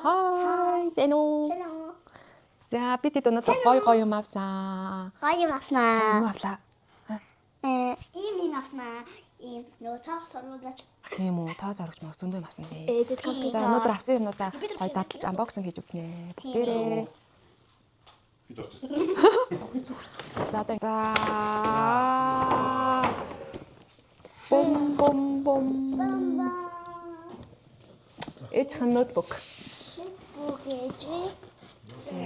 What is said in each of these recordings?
Хай, сэно. За бид өнөөдөр гоё юм авсан. Гоё юм авснаа. Юу авлаа? Ийм авснаа. Ийм нөө цаас сурвалж. Тийм үү, тоо зарагч мөр зөндөө авсан дээ. Эдэд компьютер. За өнөөдөр авсан юмнуудаа гоё задлж unboxing хийж үзнэ. Бүгдээрээ. За бом бом бом. Эч ноутбук. Ноутбук ээж.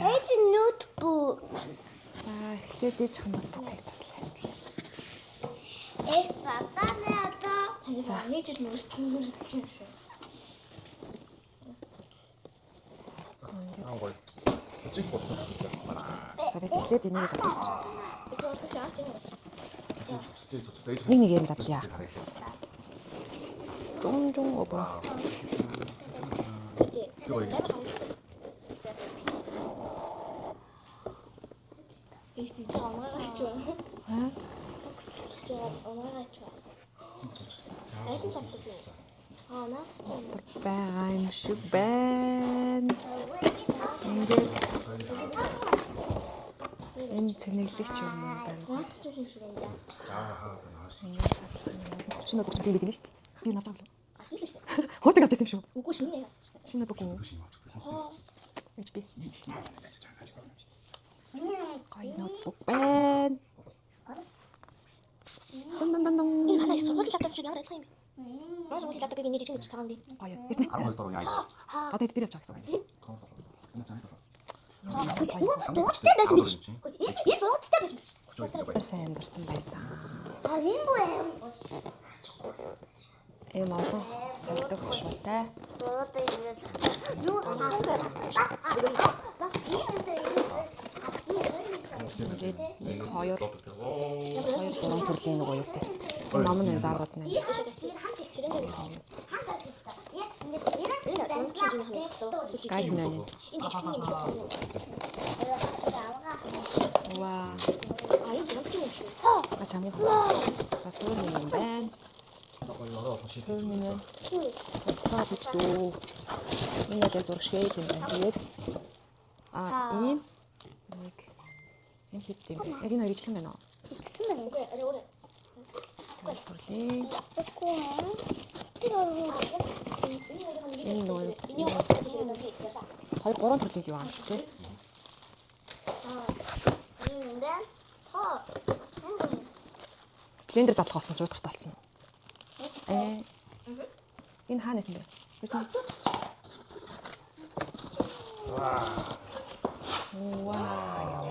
Ээж ноутбук. За эхлээд эч ноутбукийг задлаа. Задлаа одоо. За нэг жил мөрсөн юм шүү. Ангой. Чиг болцоос гэж байна. За би эхлээд энийг задлаа шүү. Нэг Нэг нэгээр нь задлая. Жум обоо. Эсэж амгаач ба. Амгаач ба. Алин савдаг юм. Наадах ч юм. Байгаа юм шиг байна. Ингээд энэ цэнэглэгч юм байна. Наадах ч юм шиг байна. Шинэ ноутбук хийгээд байна шүү дээ. Би надад болов. Атил шүү дээ. Хуучиг авчихсан юм шүү. Үгүй шинэ яг. Шинэ ноутбук үү? HP. Гоё ноутбук байна. Дан. Энэ манай сургуулийн лаптоп шиг ямар адилхан юм бэ? Манай сургуулийн лаптопыг нэр чинь гэж таагаан гээ. Гоё. Эсний 12 дөрөв яа. одоо дээр явж байгаа гэсэн. Дуучтай байсан биз. Энэ дуучтай байсан биз. Сайн амьдарсан байсан. Энэ боо юм. Ийм олон сэлдэг хошуутай. Тэгээд 1 2 3 төрлийн нэг уяатай. Энэ ном нь зааврууд нь. Гайд нэ. Ваа. Ачамын. За суур юм байна. Суур юм байна. Буцаад гэж дөө. Энэ л зураг шиг юм байна. Тэгээд ийм нэг энэ хэд юм бэ? Яг энэ хоёр ижлэн байна уу? Эцсэн байна. Үгүй өөрөө. Төрлийн энэ нөгөө 2 3 төрлийн юу юм шүү дээ. Блендер задлах болсон ч уутгартай болсон юм. Энэ хаанаас юм бэ? Вау,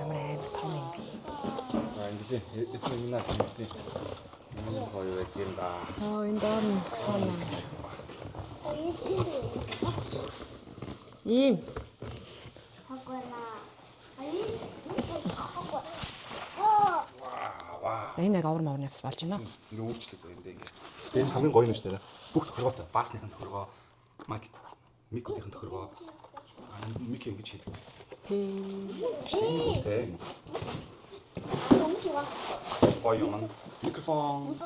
ямар амар том юм бэ? За ингээд эдгээр минь гэдэг. Энэ гоё байт юм да. Энэ доор нь фон юм. Ийм энэ яг авар мавар навс болж байна. Ингээ өөрчлөлт зөө энэ ингээ. Энэ хамгийн гоё юм шүү дээ. Бүх тохиргоотой. Баасныхын тохиргоо, микроныхын тохиргоо. Мик ингэж хийдэг. Тэ. Гоё юм. Микрофон.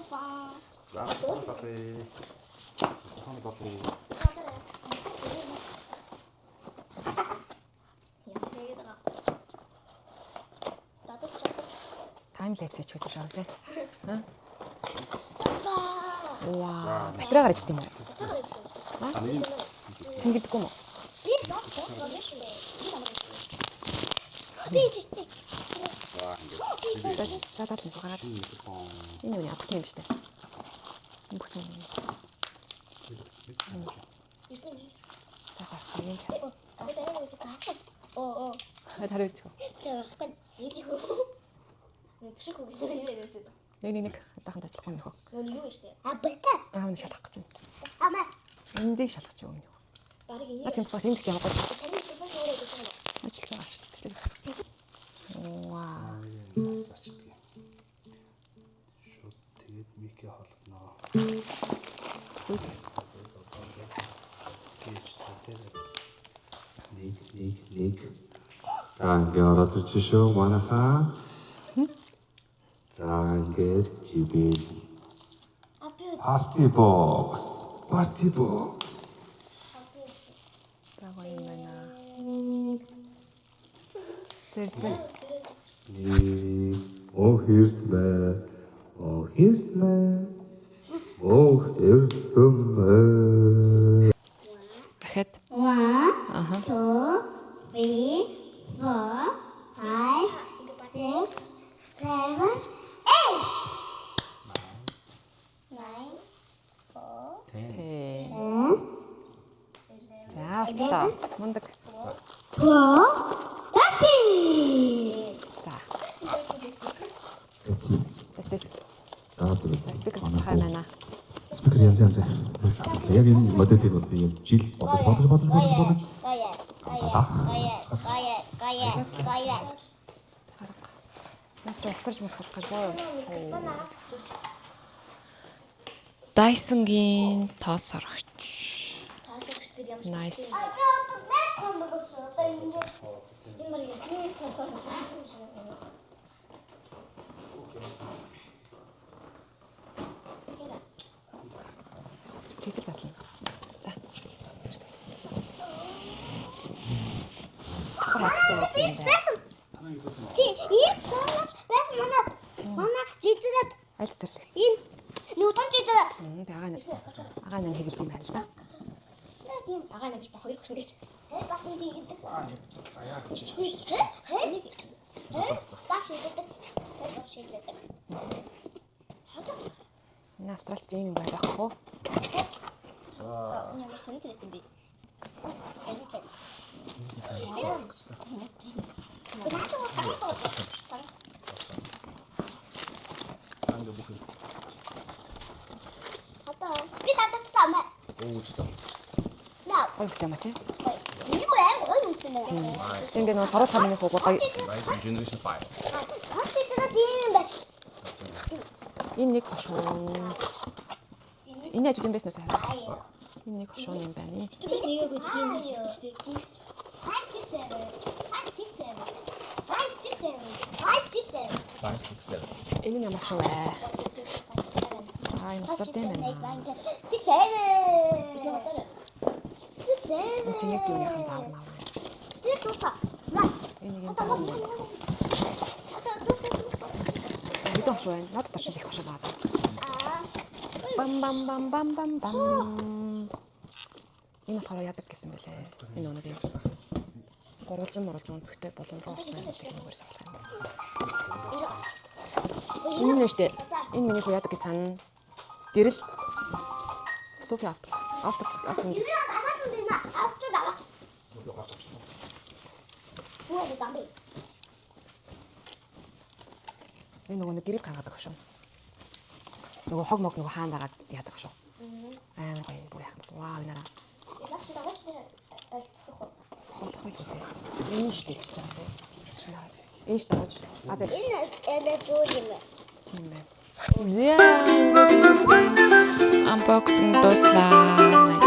За, задлаа. Микрофон задлаа. Тайм лапс хийж үзэж байгаа тийм. Вау. Батарей гарч ирд юм уу? Цэнгэлдэггүй юм уу? За задлаа дугаараад. Энэ юу авсан юм бэ штэ. Энэ бүсний юм. Хараач. Тэшиг үг дээр юу яасан? Нэг даханд ажиллахгүй юм хөө. Нөө юу штэ? Бата. Аавны шалгах гэж байна. Ама. Эндийг шалгах юм юу? Барыг энэ. Наад юм цаас энд их юм гоё. Таны телефон өөрөө гэсэн юм. Ажиллаа шүү дээ. Вау. Сачдаг. Шууд тэгээд микээ холгоно. Нэг. За ингээ ороод ирж шүү манайхаа. За ингээд жибэл. Party box. Байгаа юм байна. Тэрдээ. Охиртмэ. Охиртмэ. Охиртмэ. Дахиад. 1, 2, 3, 4, 5, 6, 7, 8. 9, 4, Тэ. 10, За, болчихлоо. Мундаг. That's it. За. That's it. That's it. За тэгээд За, спикер тасархай байна. спикер янз янз. Яг энэ моделийг бол би юм жил бодож. Нас угсарч мөксөрх гэж боо. Dyson-гийн тоос сорогч. Nice. Тэгж задлаа. За. Ийм суулж байсан манай жижигрээд Аль цэцэрлэг. энэ нүдэн жижиг. Агаа нэг хэгэлт юм байна л да. Тийм агаа нэг ба хоёр өгсөн гэж. Бас нэг гэдэг. За яа гэж. Бас шийддэг. Бас шийддэг. Энэ Австралид ийм юм байх уу? Ямар сонир гэдэг би. Би татсан мэ. Оо зүг. Наа. Гоё хөтэй маа тий. Энийг айн гоё үнтэй нэ. Тэг ингээ нөө саруул хамны хуугур гоё. Rising Generation 5. Хот чигээ тийм байж. Энэ нэг хошуун. Энэ ажил юм байсан уу сайн? Энэ нэг хошуун юм байна. Тэгээс нэгээ гэж тийм байж тийм. 567. Энэ нь ямар хошуун вэ? Энэ босор тийм байна. Энэ цэник юуныхан заав маа. Энэ нэг заав юм байна. Бид хошуун байна. Надад очил их хошуун байна. Бам. Энэ болохоор яадаг гэсэн бэлээ. Энэ өнөр юм. Гурвалжин өнцгтэй боломж руу орсон техникээр суулгах юм. Энэ нь штэ. Энэ миний хуу яадаг гэсэн санаа. Гэрэл Софи авт. Энэ нөгөө гэрэл гаргадаг шүү. Нөгөө хог мог нөгөө хаан дагаад яадаг шүү. Амар гоё бүр яах юм бол. Вау энэ араа. Болох байх үү. Энэ штэ гэж байгаа тийм. Энэ штэ гэж. А за. Энэ зүү юм. Тийм байна. Unboxing дуслаа.